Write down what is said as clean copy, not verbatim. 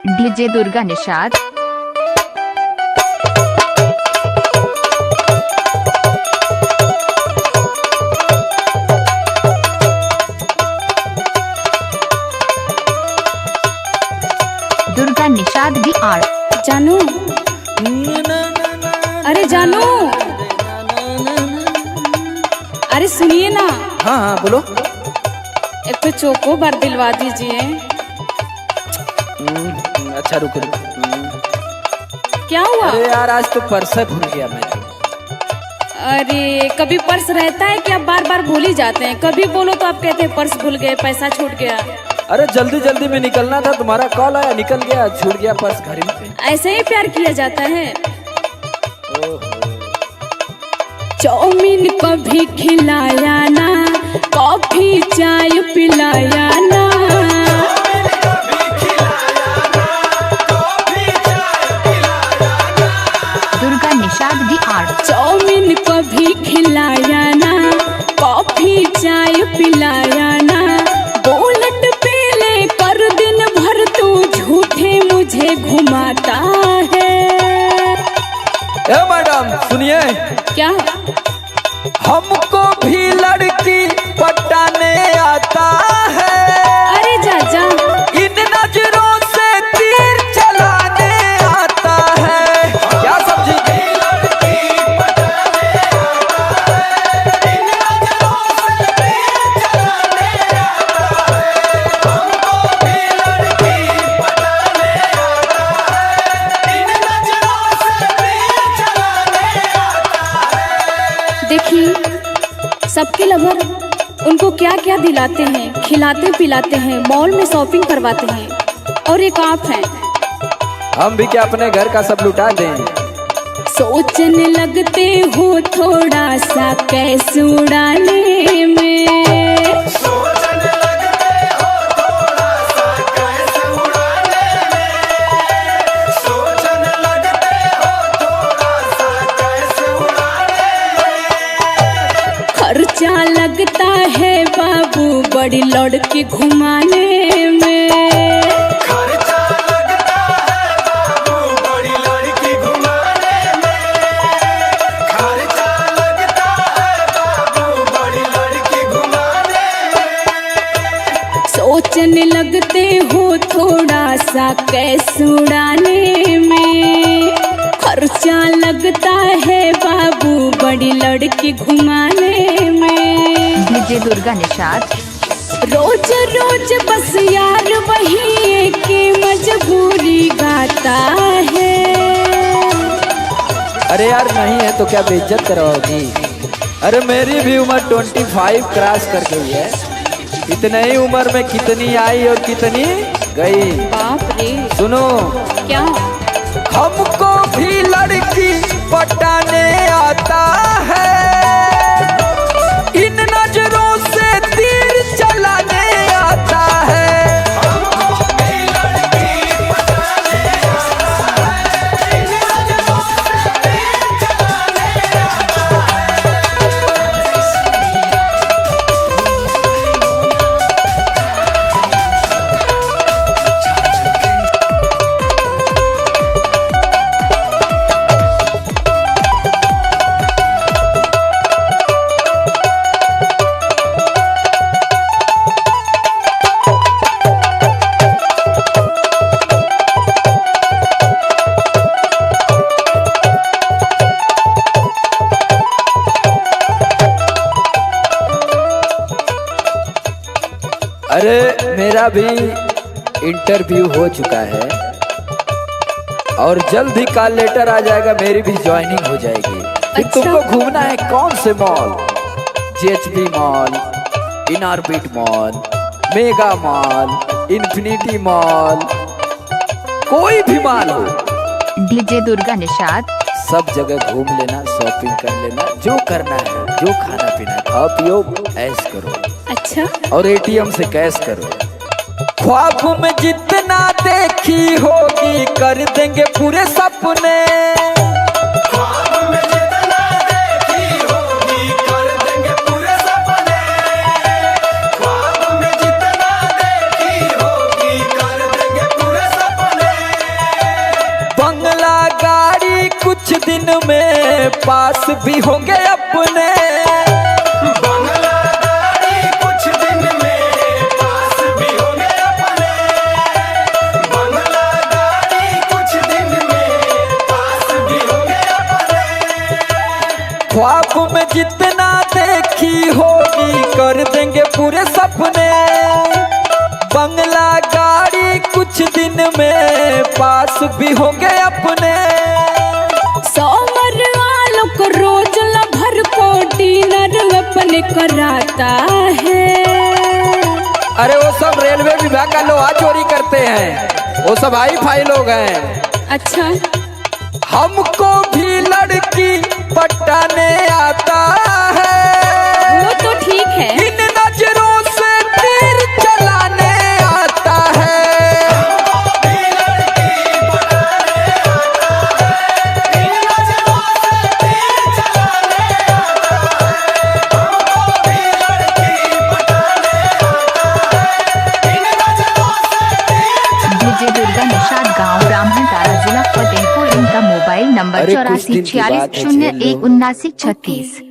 DJ Durga Nishad. Durga Nishad D R. जानू, अरे जानू, अरे सुनिए ना। हाँ हाँ बोलो। एक तो चोको बार दिलवा दीजिए। अच्छा रुको। क्या हुआ? अरे यार आज तो पर्स भूल गया मैं तो। अरे कभी पर्स रहता है कि आप बार बार भूल ही जाते हैं। कभी बोलो तो आप कहते हैं पर्स भूल गए, पैसा छूट गया। अरे जल्दी जल्दी में निकलना था, तुम्हारा कॉल आया, निकल गया, छूट गया पर्स घर में। ऐसे ही प्यार किया जाता है। चाउमीन कभी खिलाया ना, कॉफी चाय पिलाया ना। Durga Nishad D R. Chow mein कभी खिलाया ना, कॉफी चाय पिलाया ना। बुलेट पे लेकर दिन भर तू झूठे मुझे घुमाता है। ए मैडम सुनिए, क्या? हमको भी लड़की पटाने आता है। अरे जाजा, इन नजरों से तीर चलाने आता है। क्या समझी? देखिए सबके लवर उनको क्या क्या दिलाते हैं, खिलाते पिलाते हैं, मॉल में शॉपिंग करवाते हैं, और एक आप हैं। हम भी क्या अपने घर का सब लुटा दें? सोचने लगते हो थोड़ा सा कैसे उड़ाने में। खर्चा लगता है बाबू बड़ी लड़की घुमाने में। खर्चा लगता है बाबू बड़ी लड़की घुमाने में। खर्चा लगता है बाबू बड़ी लड़की घुमाने में। सोचने लगते हो थोड़ा सा कैसे उड़ाने में। खर्चा लगता है बाबू बड़ी लड़की घुमाने में। डीजे दुर्गा निषाद। रोज रोज बस यार वही की मजबूरी गाता है। अरे यार नहीं है तो क्या बेइज्जत करवाओगी? अरे मेरी भी उम्र 25 क्रॉस कर गई है। इतने ही उम्र में कितनी आई और कितनी गई। बाप रे। सुनो, क्या? हमको भी लड़की पटाने आता है। इन नजरों से तीर चलाने आता है। हमको भी लड़की पटाने आता है। इन नजरों से तीर चलाने आता अरे मेरा भी इंटरव्यू हो चुका है और जल्द ही कॉल लेटर आ जाएगा, मेरी भी ज्वाइनिंग हो जाएगी। फिर अच्छा। तुमको घूमना है कौन से mall? JHB mall, Inorbit mall, mega mall, Infinity mall, कोई भी मॉल हो, डीजे दुर्गा निषाद। सब जगह घूम लेना, शॉपिंग कर लेना, जो करना है, जो खाना पीना है, खाओ पियो, ऐश करो। अच्छा, और एटीएम से कैश करो। ख्वाब में जितना देखी होगी कर देंगे पूरे सपने। ख्वाब में जितना देखी होगी कर देंगे पूरे सपने। ख्वाब में जितना देखी होगी कर देंगे पूरे सपने। दिन में पास भी होंगे अपने। बंगला गाड़ी कुछ दिन में पास भी होंगे अपने। बंगला गाड़ी कुछ दिन में पास भी होंगे अपने। ख्वाब में जितना देखी होगी कर देंगे पूरे सपने। बंगला गाड़ी कुछ दिन में पास भी होंगे अपने। सोमर वालों को रोज लभर को डिनर अपने कराता है। अरे वो सब रेलवे विभाग का लोहा चोरी करते हैं, वो सब हाई फाई लोग हैं। अच्छा, हमको भी लड़की पटाने आता है। वो तो ठीक है। इन नजरों से तीर चलाने आता है। हमको भी लड़की पटाने आता है। इन नजरों से तीर चलाने आता है। हमको भी लड़की पटाने आता है। इन नजरों से तीर डीजे दुर्गा निषाद, गांव ब्राह्मणतारा, जिला फतेहपुर। इनका मोबाइल नंबर अरे कुछ दिन की बात है, 84 01 79 36।